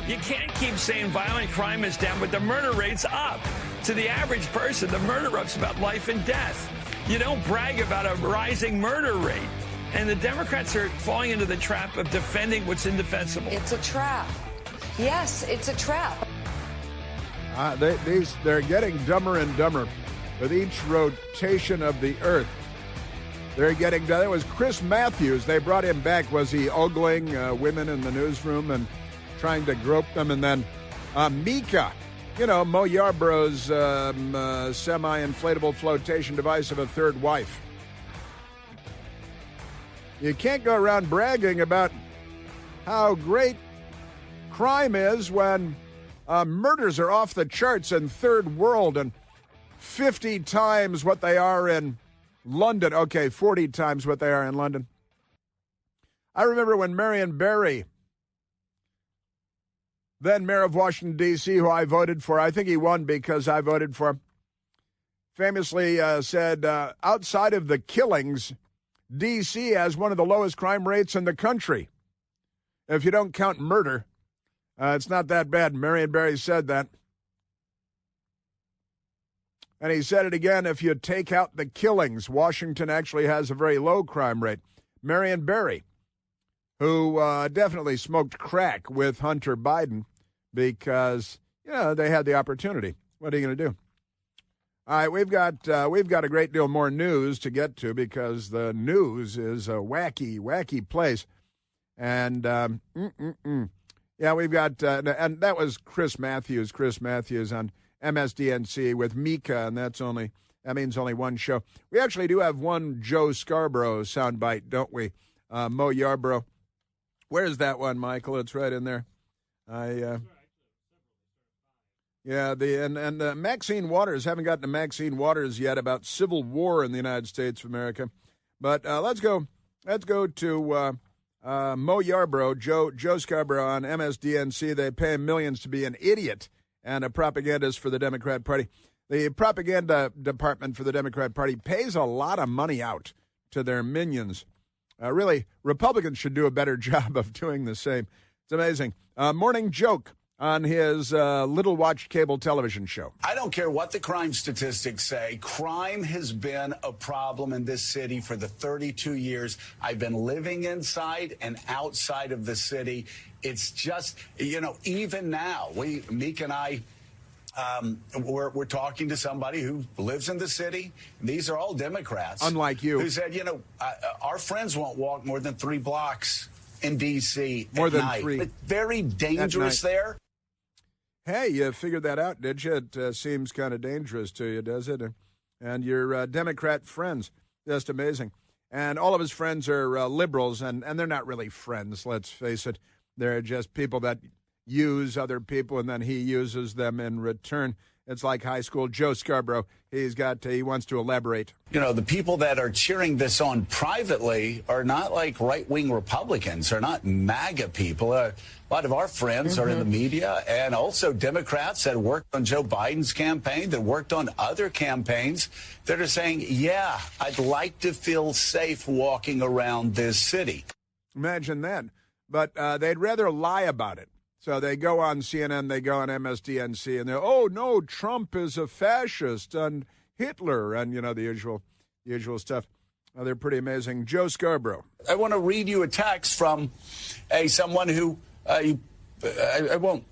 You can't keep saying violent crime is down, but the murder rate's up. To the average person, the murder rate's about life and death. You don't brag about a rising murder rate. And the Democrats are falling into the trap of defending what's indefensible. It's a trap. Yes, it's a trap. They're getting dumber and dumber with each rotation of the earth. They're getting done. It was Chris Matthews. They brought him back. Was he ogling women in the newsroom and trying to grope them? And then Mika, Mo Yarborough's semi-inflatable flotation device of a third wife. You can't go around bragging about how great crime is when murders are off the charts in third world and 50 times what they are in London. Okay, 40 times what they are in London. I remember when Marion Barry, then mayor of Washington, D.C., who I voted for, I think he won because I voted for him, famously said, outside of the killings, D.C. has one of the lowest crime rates in the country. If you don't count murder, it's not that bad. Marion Barry said that. And he said it again, if you take out the killings, Washington actually has a very low crime rate. Marion Barry, who definitely smoked crack with Hunter Biden because, they had the opportunity. What are you going to do? All right, we've got a great deal more news to get to because the news is a wacky, wacky place. And, we've got, and that was Chris Matthews on MSDNC with Mika, and that means only one show. We actually do have one Joe Scarborough soundbite, don't we? Mo Yarborough. Where's that one, Michael? It's right in there. Maxine Waters, haven't gotten to Maxine Waters yet about civil war in the United States of America. But let's go to Mo Yarborough, Joe Scarborough on MSDNC. They pay him millions to be an idiot and a propagandist for the Democrat Party. The propaganda department for the Democrat Party pays a lot of money out to their minions. Really, Republicans should do a better job of doing the same. It's amazing. Morning joke on his little-watched cable television show. I don't care what the crime statistics say. Crime has been a problem in this city for the 32 years I've been living inside and outside of the city. It's just, even now, Meek and I, we're talking to somebody who lives in the city. These are all Democrats. Unlike you. Who said, our friends won't walk more than 3 blocks in D.C. More than night. 3. It's very dangerous there. Hey, you figured that out, did you? It seems kind of dangerous to you, does it? And your Democrat friends, just amazing. And all of his friends are liberals, and they're not really friends, let's face it. They're just people that use other people, and then he uses them in return. It's like high school. Joe Scarborough, he wants to elaborate. The people that are cheering this on privately are not like right-wing Republicans. They're not MAGA people. A lot of our friends are in the media, and also Democrats that worked on Joe Biden's campaign, that worked on other campaigns, that are saying, yeah, I'd like to feel safe walking around this city. Imagine that. But they'd rather lie about it. So they go on CNN, they go on MSDNC, and they're, oh, no, Trump is a fascist and Hitler and, the usual stuff. They're pretty amazing. Joe Scarborough. I want to read you a text from someone who, I won't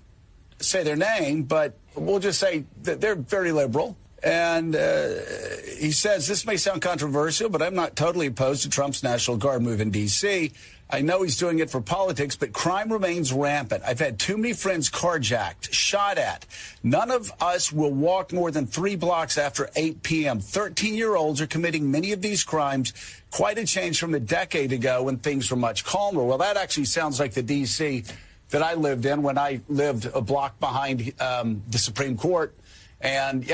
say their name, but we'll just say that they're very liberal. And he says, this may sound controversial, but I'm not totally opposed to Trump's National Guard move in D.C. I know he's doing it for politics, but crime remains rampant. I've had too many friends carjacked, shot at. None of us will walk more than 3 blocks after 8 p.m. 13-year-olds are committing many of these crimes. Quite a change from a decade ago when things were much calmer. Well, that actually sounds like the D.C. that I lived in when I lived a block behind the Supreme Court. And,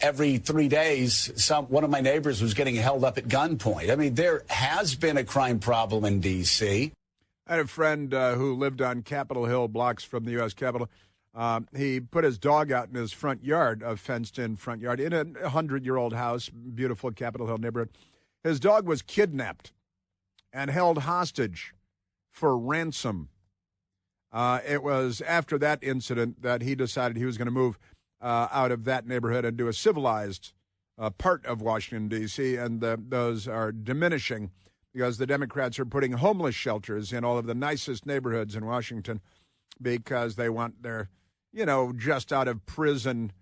every 3 days, one of my neighbors was getting held up at gunpoint. I mean, there has been a crime problem in D.C. I had a friend who lived on Capitol Hill, blocks from the U.S. Capitol. He put his dog out in his front yard, a fenced-in front yard, in a 100-year-old house, beautiful Capitol Hill neighborhood. His dog was kidnapped and held hostage for ransom. It was after that incident that he decided he was going to move out of that neighborhood and do a civilized part of Washington, D.C., and those are diminishing because the Democrats are putting homeless shelters in all of the nicest neighborhoods in Washington because they want their, just out of prison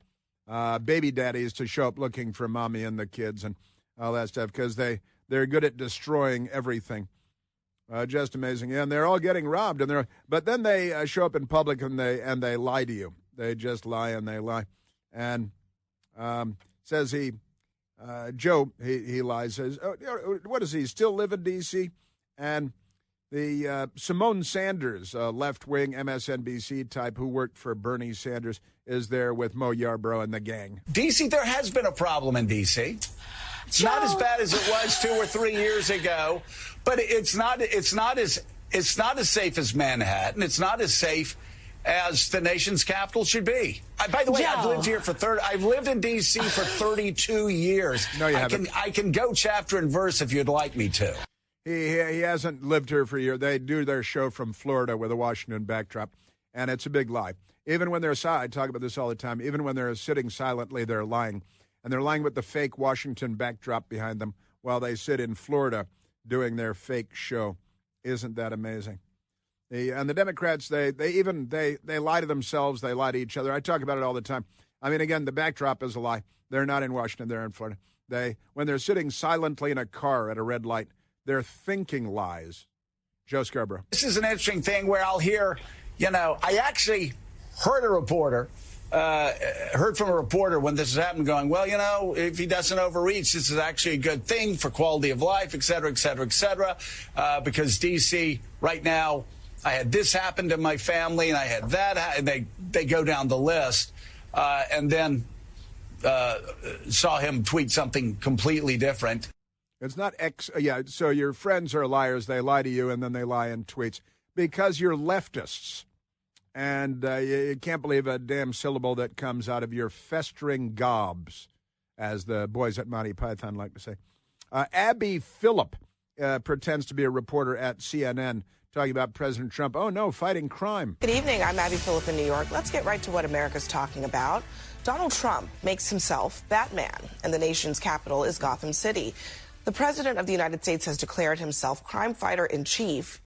baby daddies to show up looking for mommy and the kids and all that stuff because they're good at destroying everything. Just amazing. Yeah, and they're all getting robbed. But then they show up in public and they lie to you. They just lie and they lie. And says Joe, he lies, says, what does he still live in D.C.? And the Simone Sanders, left-wing MSNBC type who worked for Bernie Sanders, is there with Mo Yarbrough and the gang. D.C., there has been a problem in D.C. It's not as bad as it was 2 or 3 years ago, but it's not as safe as Manhattan. It's not as safe as the nation's capital should be. By the way, I've lived in D.C. for 32 years. No, you haven't. I can go chapter and verse if you'd like me to. He hasn't lived here for a year. They do their show from Florida with a Washington backdrop, and it's a big lie. Even when they're I talk about this all the time, even when they're sitting silently, they're lying. And they're lying with the fake Washington backdrop behind them while they sit in Florida doing their fake show. Isn't that amazing? And the Democrats, they lie to themselves. They lie to each other. I talk about it all the time. I mean, again, the backdrop is a lie. They're not in Washington. They're in Florida. When they're sitting silently in a car at a red light, they're thinking lies. Joe Scarborough. This is an interesting thing where I'll hear, I actually heard from a reporter when this has happened going, well, if he doesn't overreach, this is actually a good thing for quality of life, et cetera, et cetera, et cetera, because D.C. right now, I had this happen to my family, and I had that. And they go down the list, and then saw him tweet something completely different. It's not so your friends are liars. They lie to you, and then they lie in tweets because you're leftists. And you can't believe a damn syllable that comes out of your festering gobs, as the boys at Monty Python like to say. Abby Phillip pretends to be a reporter at CNN talking about President Trump. Oh, no, fighting crime. Good evening. I'm Abby Phillip in New York. Let's get right to what America's talking about. Donald Trump makes himself Batman, and the nation's capital is Gotham City. The president of the United States has declared himself crime fighter in chief.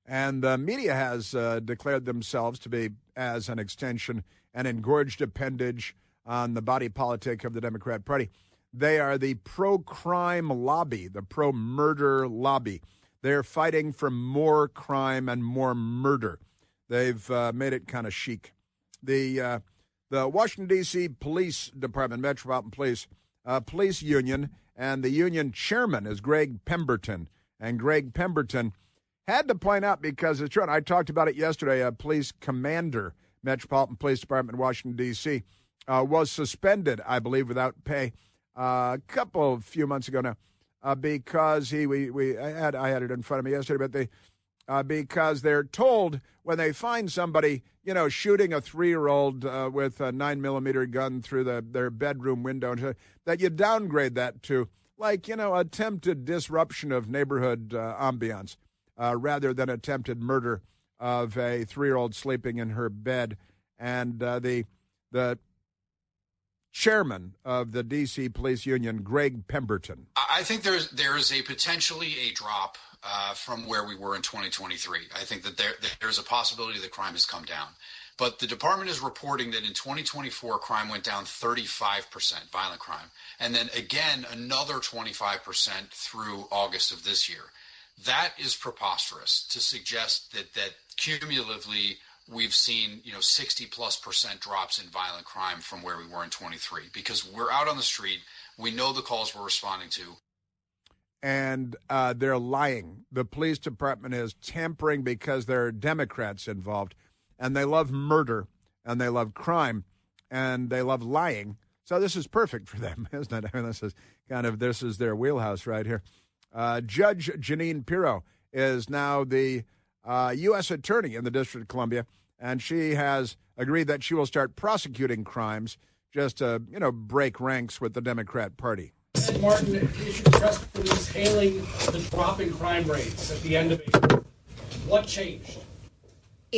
And the media has declared themselves to be, as an extension, an engorged appendage on the body politic of the Democrat Party. They are the pro-crime lobby, the pro-murder lobby. They're fighting for more crime and more murder. They've made it kind of chic. The Washington, D.C. Police Department, Metropolitan Police, police union, and the union chairman is Greg Pemberton. And Greg Pemberton had to point out, because it's true, and I talked about it yesterday, a police commander, Metropolitan Police Department, Washington, D.C., was suspended, I believe, without pay a few months ago now, because I had it in front of me yesterday, but because they're told when they find somebody, shooting a 3-year-old with a 9mm gun through their bedroom window, that you downgrade that to, attempted disruption of neighborhood ambiance. Rather than attempted murder of a 3-year-old sleeping in her bed. And the chairman of the D.C. Police Union, Greg Pemberton. I think there's a potentially a drop from where we were in 2023. I think that there's a possibility that crime has come down. But the department is reporting that in 2024, crime went down 35%, violent crime. And then again, another 25% through August of this year. That is preposterous to suggest that cumulatively we've seen 60+% drops in violent crime from where we were in 23, because we're out on the street. We know the calls we're responding to. And they're lying. The police department is tampering because there are Democrats involved, and they love murder, and they love crime, and they love lying. So this is perfect for them, isn't it? I mean, this is their wheelhouse right here. Judge Jeanine Pirro is now the U.S. attorney in the District of Columbia, and she has agreed that she will start prosecuting crimes just to, break ranks with the Democrat Party. Martin, you should trust police hailing the drop in crime rates at the end of April. What changed?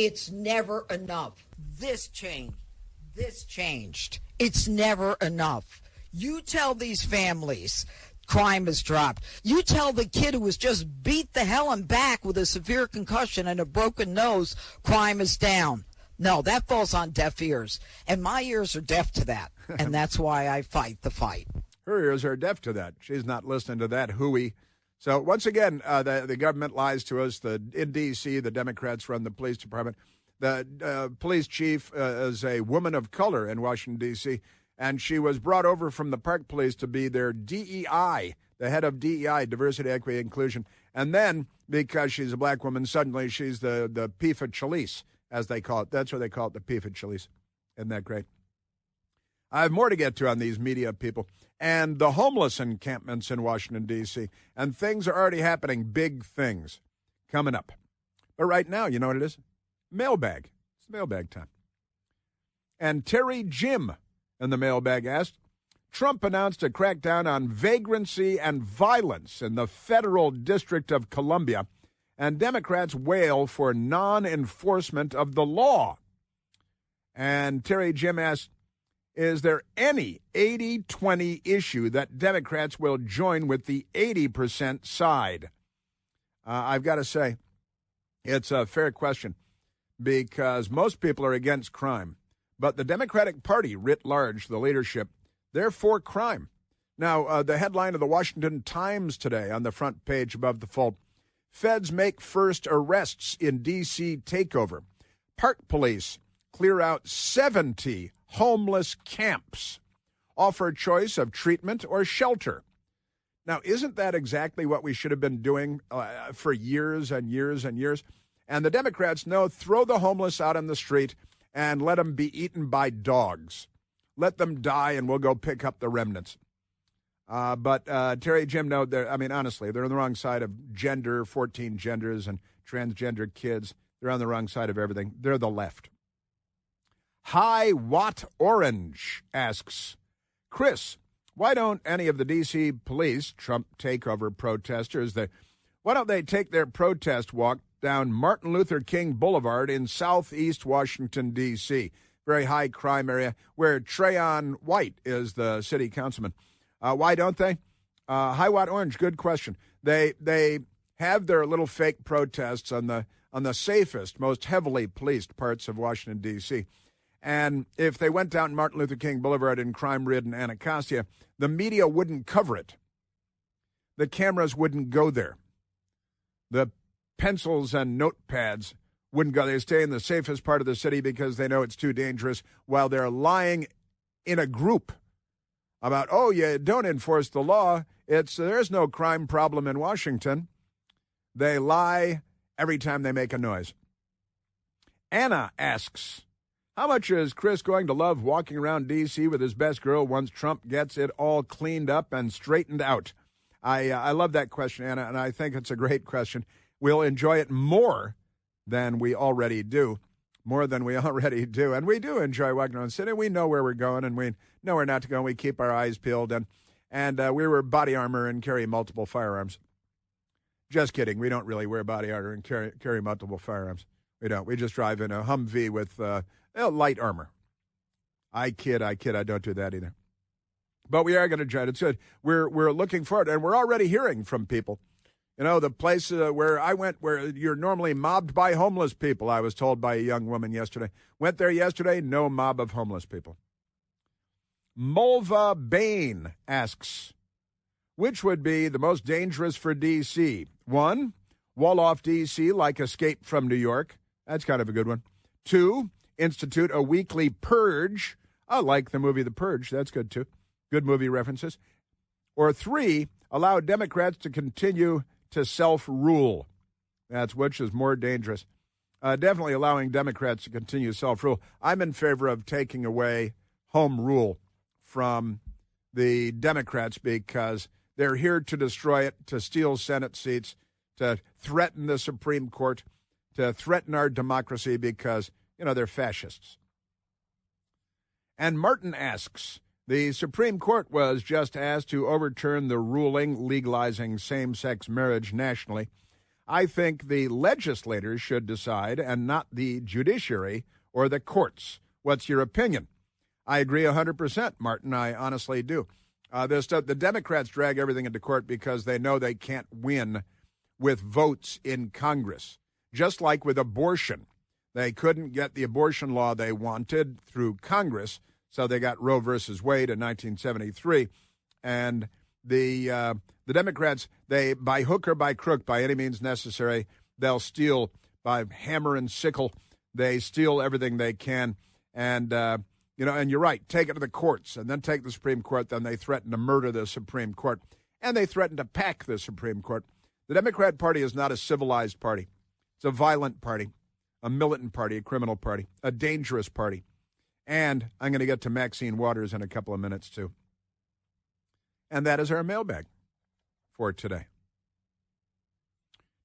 It's never enough. This changed. It's never enough. You tell these families crime has dropped. You tell the kid who was just beat the hell and back with a severe concussion and a broken nose, crime is down. No, that falls on deaf ears. And my ears are deaf to that. And that's why I fight the fight. Her ears are deaf to that. She's not listening to that hooey. So once again, the government lies to us. In D.C., the Democrats run the police department. The police chief is a woman of color in Washington, D.C., and she was brought over from the Park Police to be their DEI, the head of DEI, Diversity, Equity, Inclusion. And then, because she's a black woman, suddenly she's the PIFA Chalice, as they call it. That's what they call it, the PIFA Chalice. Isn't that great? I have more to get to on these media people. And the homeless encampments in Washington, D.C. And things are already happening, big things coming up. But right now, you know what it is? Mailbag. It's mailbag time. And Terry Jim in the mailbag asked, Trump announced a crackdown on vagrancy and violence in the Federal District of Columbia, and Democrats wail for non-enforcement of the law. And Terry Jim asked, is there any 80-20 issue that Democrats will join with the 80% side? I've got to say, it's a fair question because most people are against crime. But the Democratic Party, writ large, the leadership, they're for crime. Now, the headline of the Washington Times today on the front page above the fold, Feds make first arrests in D.C. takeover. Park Police clear out 70 homeless camps, offer choice of treatment or shelter. Now, isn't that exactly what we should have been doing for years and years and years? And the Democrats know, throw the homeless out on the street and let them be eaten by dogs. Let them die and we'll go pick up the remnants. But Terry Jim, no, honestly, they're on the wrong side of gender, 14 genders and transgender kids. They're on the wrong side of everything. They're the left. High Watt Orange asks, Chris, why don't any of the D.C. police, Trump takeover protesters, why don't they take their protest walk down Martin Luther King Boulevard in southeast Washington, D.C., very high crime area where Trayon White is the city councilman. Why don't they? High Watt Orange, good question. They have their little fake protests on the safest, most heavily policed parts of Washington, D.C., and if they went down Martin Luther King Boulevard in crime-ridden Anacostia, the media wouldn't cover it. The cameras wouldn't go there. The pencils and notepads wouldn't go. They stay in the safest part of the city because they know it's too dangerous while they're lying in a group about, oh, you don't enforce the law. There's no crime problem in Washington. They lie every time they make a noise. Anna asks, how much is Chris going to love walking around D.C. with his best girl once Trump gets it all cleaned up and straightened out? I love that question, Anna, and I think it's a great question. We'll enjoy it more than we already do. And we do enjoy walking around the city. We know where we're going, and we know where not to go, and we keep our eyes peeled. And we wear body armor and carry multiple firearms. Just kidding. We don't really wear body armor and carry multiple firearms. We don't. We just drive in a Humvee with light armor. I kid. I don't do that either. But we are going to try it. It's good. We're looking forward, and we're already hearing from people. You know, the place where I went, where you're normally mobbed by homeless people, I was told by a young woman yesterday. Went there yesterday, no mob of homeless people. Mulva Bain asks, which would be the most dangerous for D.C.? 1, wall off D.C. like Escape from New York. That's kind of a good one. 2, institute a weekly purge. I like the movie The Purge. That's good, too. Good movie references. Or 3, allow Democrats to continue to self-rule. That's which is more dangerous. Definitely allowing Democrats to continue self-rule. I'm in favor of taking away home rule from the Democrats because they're here to destroy it, to steal Senate seats, to threaten the Supreme Court, to threaten our democracy because, they're fascists. And Martin asks, the Supreme Court was just asked to overturn the ruling legalizing same-sex marriage nationally. I think the legislators should decide and not the judiciary or the courts. What's your opinion? I agree 100%, Martin. I honestly do. The Democrats drag everything into court because they know they can't win with votes in Congress. Just like with abortion. They couldn't get the abortion law they wanted through Congress, so they got Roe versus Wade in 1973. And the Democrats, they, by hook or by crook, by any means necessary, they'll steal by hammer and sickle. They steal everything they can. And, and you're right, take it to the courts and then take the Supreme Court. Then they threaten to murder the Supreme Court. And they threaten to pack the Supreme Court. The Democrat Party is not a civilized party. It's a violent party, a militant party, a criminal party, a dangerous party. And I'm going to get to Maxine Waters in a couple of minutes, too. And that is our mailbag for today.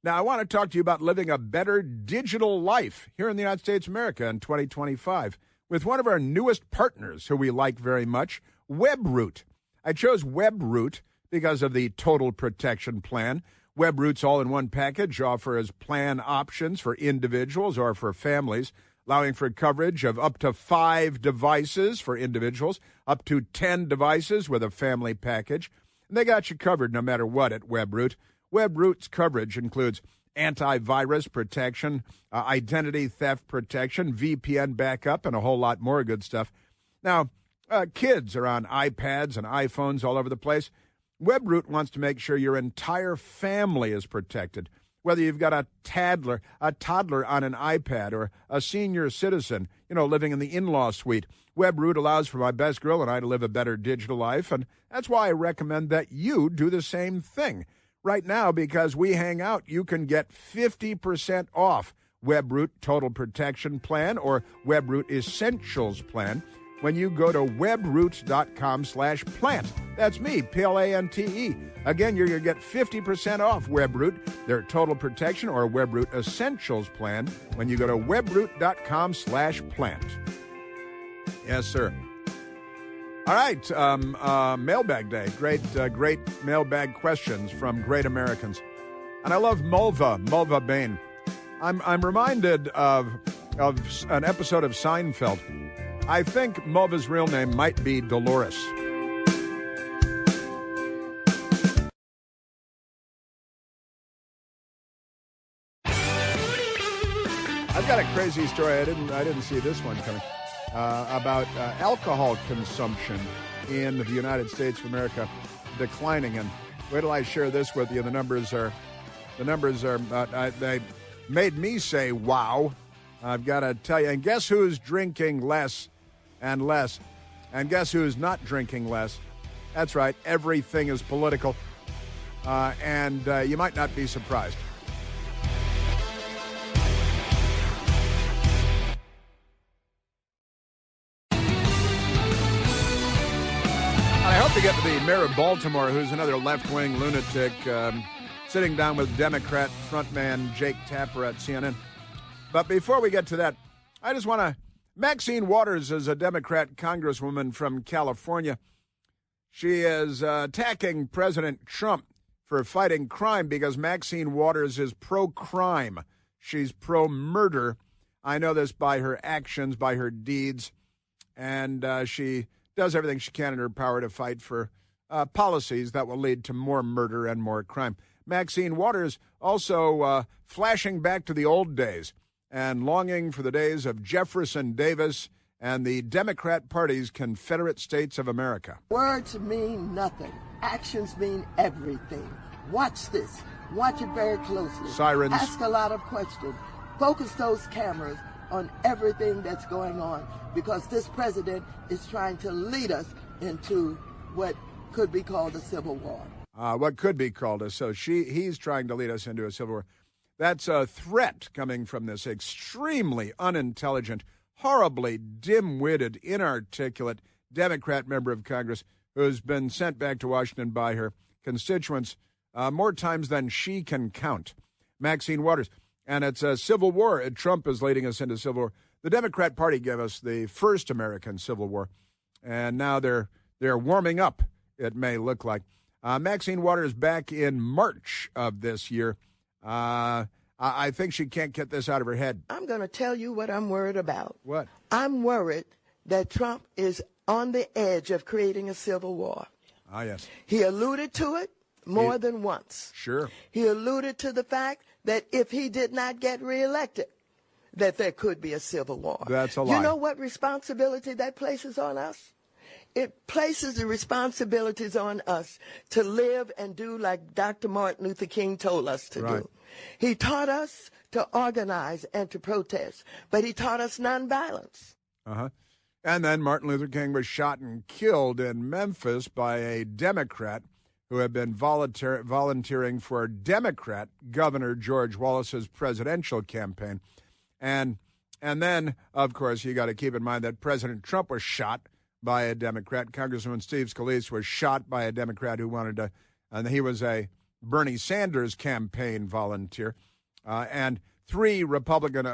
Now, I want to talk to you about living a better digital life here in the United States of America in 2025 with one of our newest partners who we like very much, WebRoot. I chose WebRoot because of the Total Protection Plan. WebRoot's all-in-one package offers plan options for individuals or for families, allowing for coverage of up to 5 devices for individuals, up to 10 devices with a family package. And they got you covered no matter what at WebRoot. WebRoot's coverage includes antivirus protection, identity theft protection, VPN backup, and a whole lot more good stuff. Now, kids are on iPads and iPhones all over the place. WebRoot wants to make sure your entire family is protected, whether you've got a toddler on an iPad or a senior citizen, living in the in-law suite. WebRoot allows for my best girl and I to live a better digital life, and that's why I recommend that you do the same thing. Right now, because we hang out, you can get 50% off WebRoot Total Protection Plan or WebRoot Essentials Plan when you go to webroots.com/plant. That's me, Plante. Again, you're going to get 50% off WebRoot, their Total Protection or WebRoot Essentials Plan when you go to webroots.com/plant. Yes, sir. All right, Mailbag Day. Great mailbag questions from great Americans. And I love Mulva Bain. I'm reminded of an episode of Seinfeld. I think Mulva's real name might be Dolores. I've got a crazy story. I didn't see this one coming. About alcohol consumption in the United States of America declining. And wait till I share this with you. The numbers are, they made me say, wow. I've got to tell you. And guess who's drinking less and less? And guess who's not drinking less? That's right. Everything is political. And you might not be surprised. I hope to get to the mayor of Baltimore, who's another left-wing lunatic, sitting down with Democrat frontman Jake Tapper at CNN. But before we get to that, I just want to... Maxine Waters is a Democrat congresswoman from California. She is attacking President Trump for fighting crime because Maxine Waters is pro-crime. She's pro-murder. I know this by her actions, by her deeds, and she does everything she can in her power to fight for policies that will lead to more murder and more crime. Maxine Waters also flashing back to the old days and longing for the days of Jefferson Davis and the Democrat Party's Confederate States of America. Words mean nothing. Actions mean everything. Watch this. Watch it very closely. Sirens. Ask a lot of questions. Focus those cameras on everything that's going on, because this president is trying to lead us into what could be called a civil war. What could be called a... So he's trying to lead us into a civil war. That's a threat coming from this extremely unintelligent, horribly dim-witted, inarticulate Democrat member of Congress who's been sent back to Washington by her constituents more times than she can count. Maxine Waters. And it's a civil war. Trump is leading us into civil war. The Democrat Party gave us the first American Civil War, and now they're warming up, it may look like. Maxine Waters back in March of this year I think she can't get this out of her head. I'm going to tell you what I'm worried about. What? I'm worried that Trump is on the edge of creating a civil war. Ah, yes. He alluded to it more than once. Sure. He alluded to the fact that if he did not get reelected, that there could be a civil war. That's a lie. You know what responsibility that places on us? It places the responsibilities on us to live and do like Dr. Martin Luther King told us to do. He taught us to organize and to protest, but he taught us nonviolence. Uh-huh. And then Martin Luther King was shot and killed in Memphis by a Democrat who had been volunteering for Democrat Governor George Wallace's presidential campaign. And then, of course, you got to keep in mind that President Trump was shot by a Democrat. Congressman Steve Scalise was shot by a Democrat who wanted to, and he was a Bernie Sanders campaign volunteer. And 3 Republican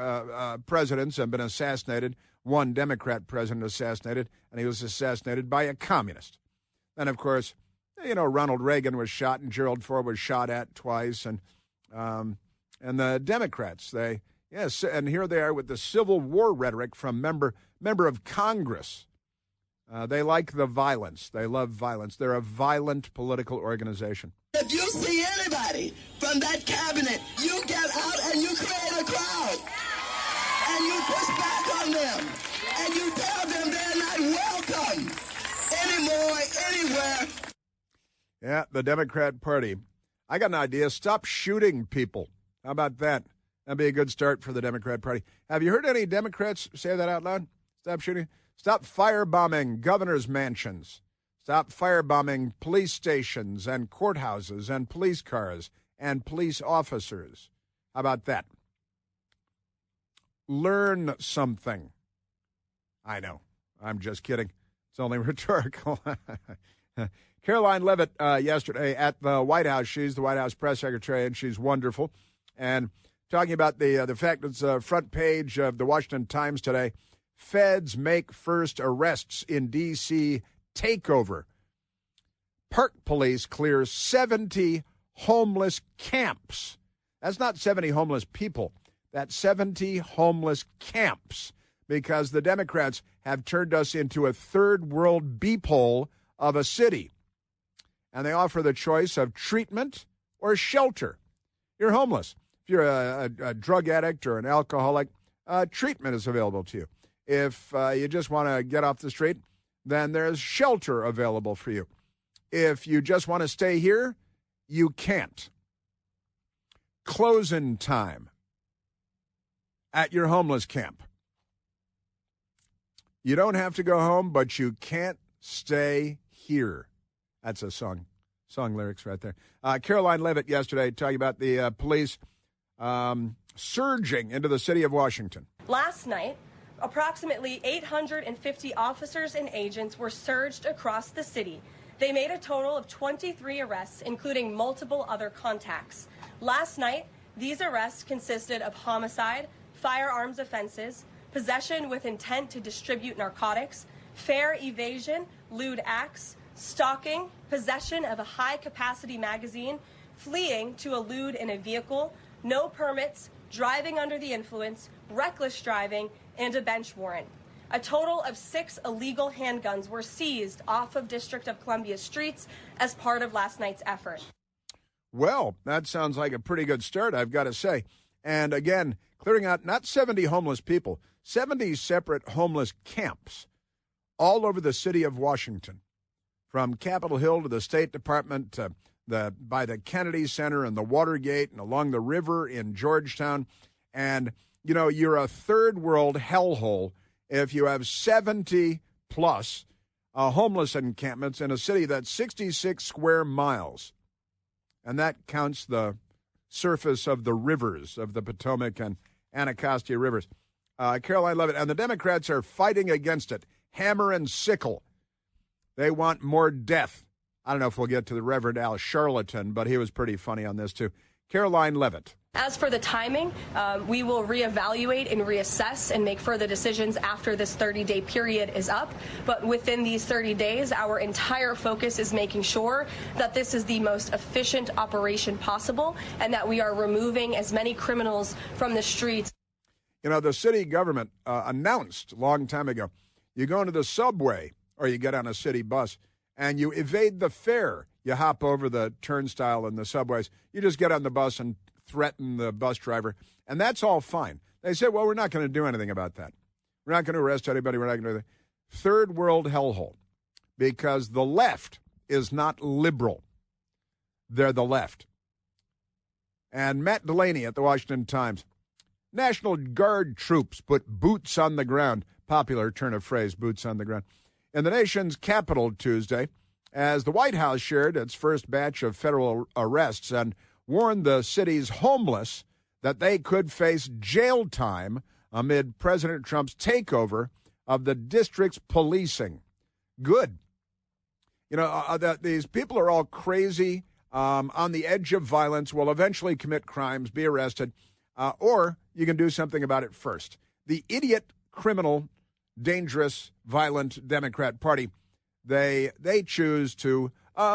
presidents have been assassinated, 1 Democrat president assassinated, and he was assassinated by a communist. And, of course, you know, Ronald Reagan was shot and Gerald Ford was shot at twice. And the Democrats, and here they are with the Civil War rhetoric from member of Congress. They like the violence. They love violence. They're a violent political organization. If you see anybody from that cabinet, you get out and you create a crowd. And you push back on them. And you tell them they're not welcome anymore, anywhere. Yeah, the Democrat Party. I got an idea. Stop shooting people. How about that? That'd be a good start for the Democrat Party. Have you heard any Democrats say that out loud? Stop shooting. Stop firebombing governors' mansions. Stop firebombing police stations and courthouses and police cars and police officers. How about that? Learn something. I know. I'm just kidding. It's only rhetorical. Caroline Leavitt yesterday at the White House. She's the White House press secretary, and she's wonderful. And talking about the fact it's front page of the Washington Times today, Feds make first arrests in D.C. takeover. Park police clear 70 homeless camps. That's not 70 homeless people. That's 70 homeless camps, because the Democrats have turned us into a third world beep hole of a city. And they offer the choice of treatment or shelter. You're homeless. If you're a drug addict or an alcoholic, treatment is available to you. If you just want to get off the street, then there's shelter available for you. If you just want to stay here, you can't. Closing time at your homeless camp. You don't have to go home, but you can't stay here. That's a song lyrics right there. Caroline Leavitt yesterday talking about the police surging into the city of Washington. Last night, approximately 850 officers and agents were surged across the city. They made a total of 23 arrests, including multiple other contacts. Last night, these arrests consisted of homicide, firearms offenses, possession with intent to distribute narcotics, fare evasion, lewd acts, stalking, possession of a high-capacity magazine, fleeing to elude in a vehicle, no permits, driving under the influence, reckless driving, and a bench warrant. A total of 6 illegal handguns were seized off of District of Columbia streets as part of last night's effort. Well, that sounds like a pretty good start, I've got to say. And again, clearing out not 70 homeless people, 70 separate homeless camps all over the city of Washington, from Capitol Hill to the State Department to by the Kennedy Center and the Watergate and along the river in Georgetown. And, you know, you're a third world hellhole if you have 70 plus homeless encampments in a city that's 66 square miles. And that counts the surface of the rivers of the Potomac and Anacostia rivers. Caroline Leavitt, and the Democrats are fighting against it, hammer and sickle. They want more death. I don't know if we'll get to the Reverend Al Charlatan, but he was pretty funny on this too. Caroline Leavitt. As for the timing, we will reevaluate and reassess and make further decisions after this 30-day period is up. But within these 30 days, our entire focus is making sure that this is the most efficient operation possible and that we are removing as many criminals from the streets. You know, the city government announced a long time ago, you go into the subway or you get on a city bus and you evade the fare. You hop over the turnstile in the subways. You just get on the bus and threaten the bus driver, and that's all fine. They said, well, we're not going to do anything about that. We're not going to arrest anybody. We're not going to do anything. Third world hellhole, because the left is not liberal. They're the left. And Matt Delaney at the Washington Times, National Guard troops put boots on the ground, popular turn of phrase, boots on the ground, in the nation's capital Tuesday, as the White House shared its first batch of federal arrests and warned the city's homeless that they could face jail time amid President Trump's takeover of the district's policing. Good. You know, these people are all crazy, on the edge of violence, will eventually commit crimes, be arrested, or you can do something about it first. The idiot, criminal, dangerous, violent Democrat Party, they choose to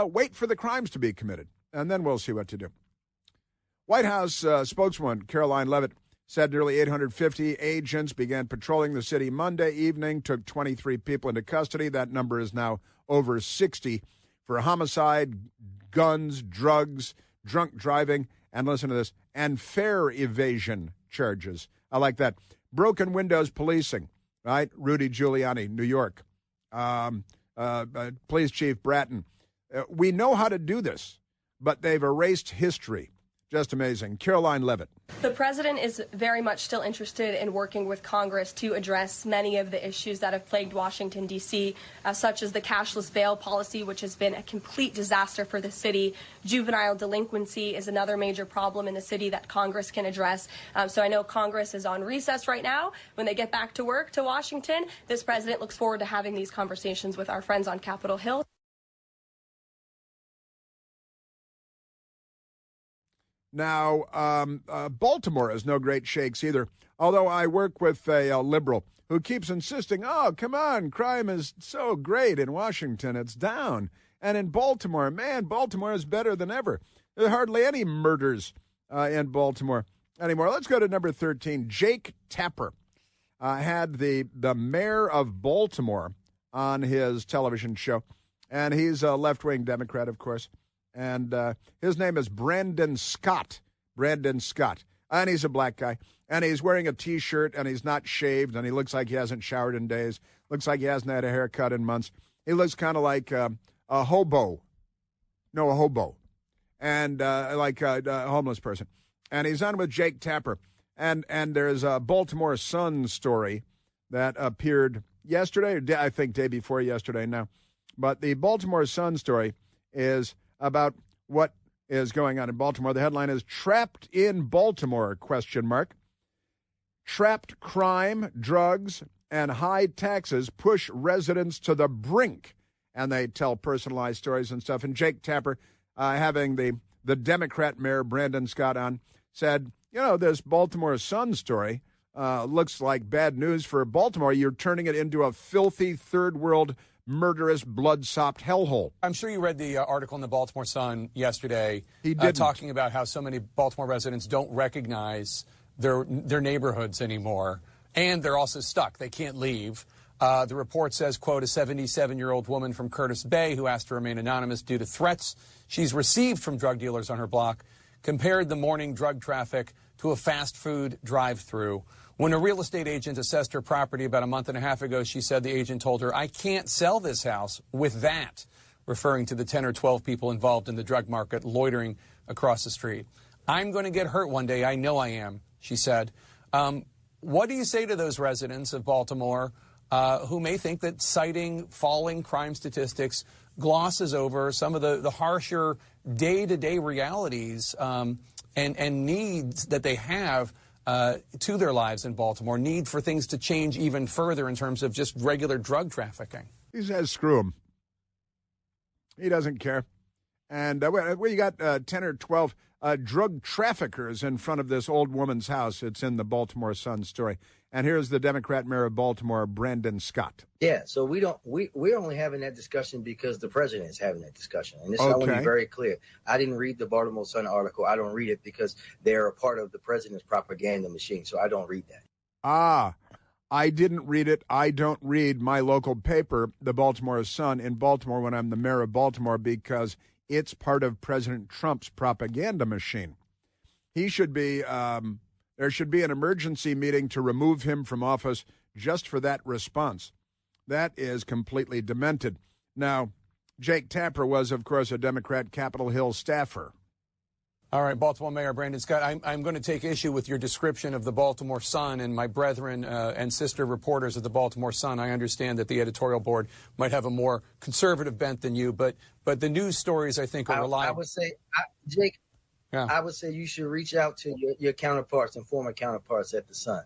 wait for the crimes to be committed, and then we'll see what to do. White House spokeswoman Caroline Leavitt said nearly 850 agents began patrolling the city Monday evening, took 23 people into custody. That number is now over 60 for homicide, guns, drugs, drunk driving, and listen to this, and fare evasion charges. I like that. Broken windows policing, right? Rudy Giuliani, New York. Police Chief Bratton. We know how to do this, but they've erased history. Just amazing. Caroline Leavitt. The president is very much still interested in working with Congress to address many of the issues that have plagued Washington, D.C., such as the cashless bail policy, which has been a complete disaster for the city. Juvenile delinquency is another major problem in the city that Congress can address. So I know Congress is on recess right now. When they get back to work to Washington, this president looks forward to having these conversations with our friends on Capitol Hill. Now, Baltimore is no great shakes either, although I work with a liberal who keeps insisting, oh, come on, crime is so great in Washington, it's down. And in Baltimore, man, Baltimore is better than ever. There are hardly any murders in Baltimore anymore. Let's go to number 13. Jake Tapper had the mayor of Baltimore on his television show, and he's a left-wing Democrat, of course. And his name is Brandon Scott. Brandon Scott. And he's a black guy. And he's wearing a T-shirt, and he's not shaved, and he looks like he hasn't showered in days. Looks like he hasn't had a haircut in months. He looks kind of like a hobo. No, a hobo. And like a homeless person. And he's on with Jake Tapper. And there's a Baltimore Sun story that appeared yesterday, or I think day before yesterday now. But the Baltimore Sun story is about what is going on in Baltimore. The headline is Trapped in Baltimore, ? Trapped crime, drugs, and high taxes push residents to the brink. And they tell personalized stories and stuff. And Jake Tapper, having the Democrat mayor, Brandon Scott, on, said, you know, this Baltimore Sun story looks like bad news for Baltimore. You're turning it into a filthy third world murderous, blood-sopped hellhole. I'm sure you read the article in the Baltimore Sun yesterday. He did talking about how so many Baltimore residents don't recognize their neighborhoods anymore, and they're also stuck. They can't leave. The report says, quote, a 77-year-old woman from Curtis Bay who asked to remain anonymous due to threats she's received from drug dealers on her block compared the morning drug traffic to a fast food drive-through. When a real estate agent assessed her property about a month and a half ago, she said the agent told her, I can't sell this house with that, referring to the 10 or 12 people involved in the drug market loitering across the street. I'm going to get hurt one day. I know I am, she said. What do you say to those residents of Baltimore who may think that citing falling crime statistics glosses over some of the harsher day-to-day realities and needs that they have to their lives in Baltimore, need for things to change even further in terms of just regular drug trafficking? He says, screw him. He doesn't care. And you got 10 or 12 drug traffickers in front of this old woman's house. It's in the Baltimore Sun story. And here's the Democrat mayor of Baltimore, Brandon Scott. Yeah, so we're only having that discussion because the president is having that discussion. And this I want to be very clear. I didn't read the Baltimore Sun article. I don't read it because they're a part of the president's propaganda machine. So I don't read that. I didn't read it. I don't read my local paper, the Baltimore Sun, in Baltimore when I'm the mayor of Baltimore because it's part of President Trump's propaganda machine. He should be... there should be an emergency meeting to remove him from office just for that response. That is completely demented. Now, Jake Tapper was, of course, a Democrat Capitol Hill staffer. All right, Baltimore Mayor Brandon Scott, I'm going to take issue with your description of the Baltimore Sun and my brethren and sister reporters of the Baltimore Sun. I understand that the editorial board might have a more conservative bent than you, but the news stories, I think, are reliable. I would say, Jake, I would say you should reach out to your counterparts and former counterparts at the Sun.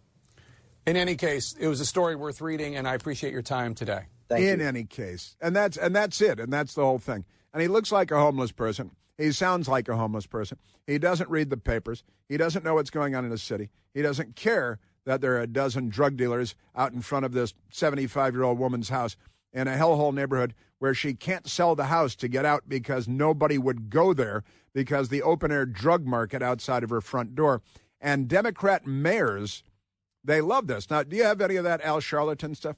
In any case, it was a story worth reading, and I appreciate your time today. Thank you. In any case. And that's it, and that's the whole thing. And he looks like a homeless person. He sounds like a homeless person. He doesn't read the papers. He doesn't know what's going on in his city. He doesn't care that there are a dozen drug dealers out in front of this 75-year-old woman's house in a hellhole neighborhood where she can't sell the house to get out because nobody would go there because the open-air drug market outside of her front door. And Democrat mayors, they love this. Now, do you have any of that Al Sharpton stuff?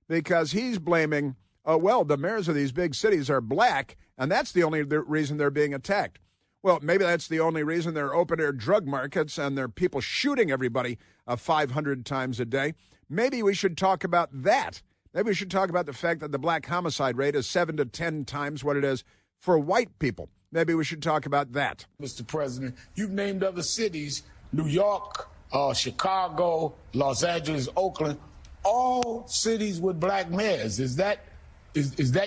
Because he's blaming, the mayors of these big cities are black, and that's the only reason they're being attacked. Well, maybe that's the only reason there are open-air drug markets and there are people shooting everybody 500 times a day. Maybe we should talk about that. Maybe we should talk about the fact that the black homicide rate is 7 to 10 times what it is for white people. Maybe we should talk about that. Mr. President, you've named other cities, New York, Chicago, Los Angeles, Oakland, all cities with black mayors. Is that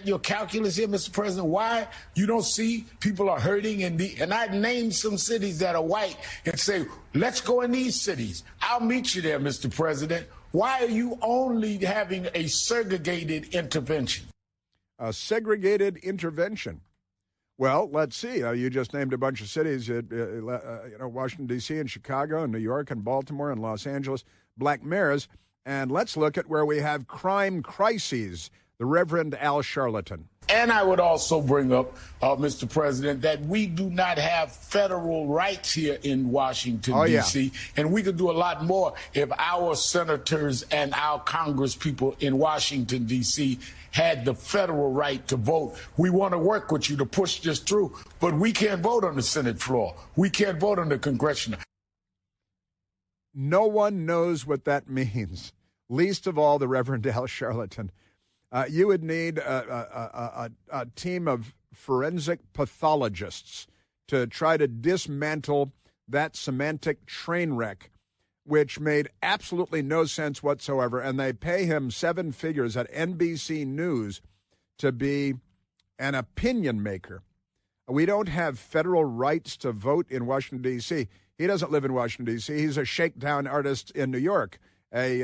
your calculus here, Mr. President? Why you don't see people are hurting and I named some cities that are white and say, let's go in these cities. I'll meet you there, Mr. President. Why are you only having a segregated intervention? A segregated intervention. Well, let's see. You just named a bunch of cities, Washington, D.C. and Chicago and New York and Baltimore and Los Angeles, black mayors. And let's look at where we have crime crises. The Reverend Al Sharpton. And I would also bring up, Mr. President, that we do not have federal rights here in Washington, D.C., and we could do a lot more if our senators and our Congress people in Washington, D.C. had the federal right to vote. We want to work with you to push this through, but we can't vote on the Senate floor. We can't vote on the congressional. No one knows what that means, least of all the Reverend Al Sharpton. You would need a team of forensic pathologists to try to dismantle that semantic train wreck, which made absolutely no sense whatsoever. And they pay him 7 figures at NBC News to be an opinion maker. We don't have federal rights to vote in Washington, D.C. He doesn't live in Washington, D.C. He's a shakedown artist in New York, a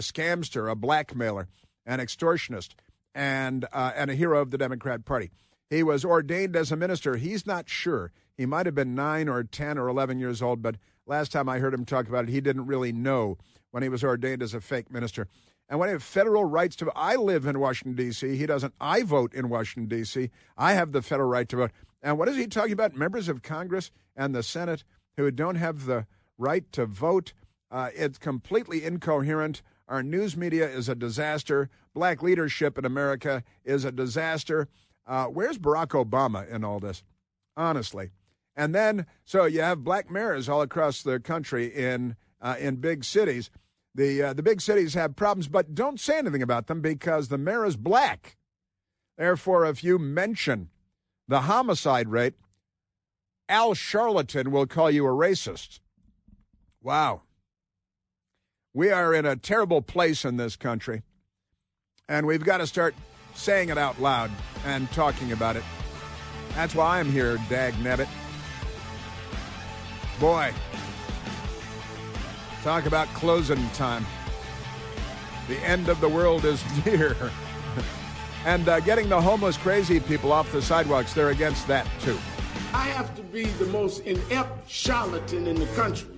scamster, a blackmailer, an extortionist, and a hero of the Democrat Party. He was ordained as a minister. He's not sure. He might have been 9 or 10 or 11 years old, but last time I heard him talk about it, he didn't really know when he was ordained as a fake minister. And when I have federal rights to, I live in Washington, D.C. He doesn't. I vote in Washington, D.C. I have the federal right to vote. And what is he talking about? Members of Congress and the Senate who don't have the right to vote? It's completely incoherent. Our news media is a disaster. Black leadership in America is a disaster. Where's Barack Obama in all this? Honestly. And then, so you have black mayors all across the country in big cities. The big cities have problems, but don't say anything about them because the mayor is black. Therefore, if you mention the homicide rate, Al Sharpton will call you a racist. Wow. We are in a terrible place in this country, and we've got to start saying it out loud and talking about it. That's why I'm here, dagnabbit. Boy, talk about closing time. The end of the world is near. And getting the homeless crazy people off the sidewalks, they're against that, too. I have to be the most inept charlatan in the country.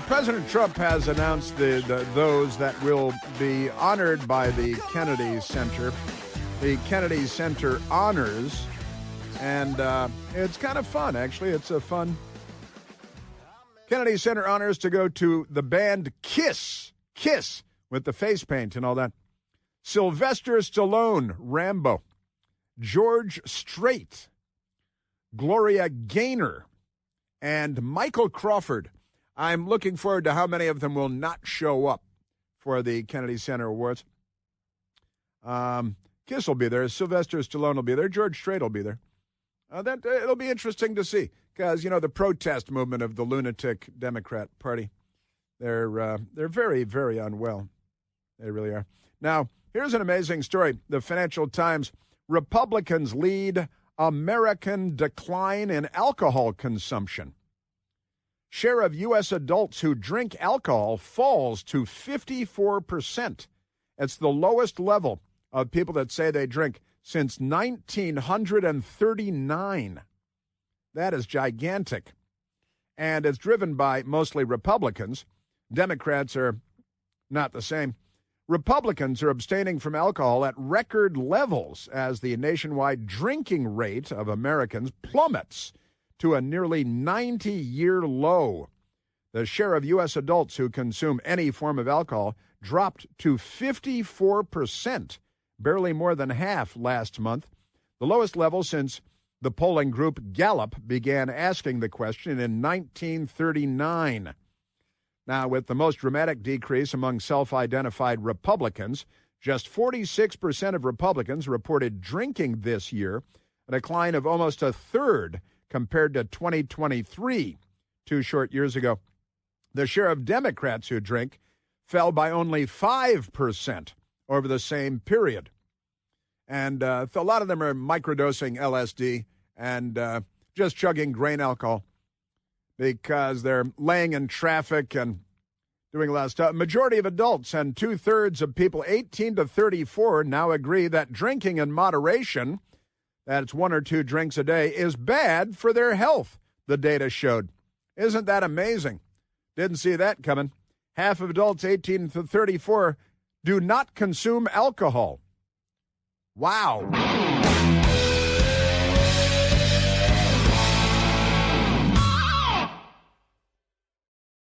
President Trump has announced those that will be honored by the Kennedy Center. The Kennedy Center honors, and it's kind of fun, actually. It's a fun Kennedy Center honors to go to the band Kiss, with the face paint and all that. Sylvester Stallone, Rambo. George Strait, Gloria Gaynor, and Michael Crawford. I'm looking forward to how many of them will not show up for the Kennedy Center Awards. Kiss will be there. Sylvester Stallone will be there. George Strait will be there. It'll be interesting to see because, the protest movement of the lunatic Democrat Party, they're very, very unwell. They really are. Now, here's an amazing story. The Financial Times, Republicans lead American decline in alcohol consumption. Share of U.S. adults who drink alcohol falls to 54%. It's the lowest level of people that say they drink since 1939. That is gigantic. And it's driven by mostly Republicans. Democrats are not the same. Republicans are abstaining from alcohol at record levels as the nationwide drinking rate of Americans plummets to a nearly 90-year low. The share of U.S. adults who consume any form of alcohol dropped to 54%, barely more than half last month, the lowest level since the polling group Gallup began asking the question in 1939. Now, with the most dramatic decrease among self-identified Republicans, just 46% of Republicans reported drinking this year, a decline of almost a third compared to 2023, 2 short years ago. The share of Democrats who drink fell by only 5% over the same period. And a lot of them are microdosing LSD and just chugging grain alcohol because they're laying in traffic and doing a lot of stuff. Majority of adults and 2/3 of people 18 to 34 now agree that drinking in moderation, that's 1 or 2 drinks a day, is bad for their health, the data showed. Isn't that amazing? Didn't see that coming. Half of adults 18 to 34 do not consume alcohol. Wow.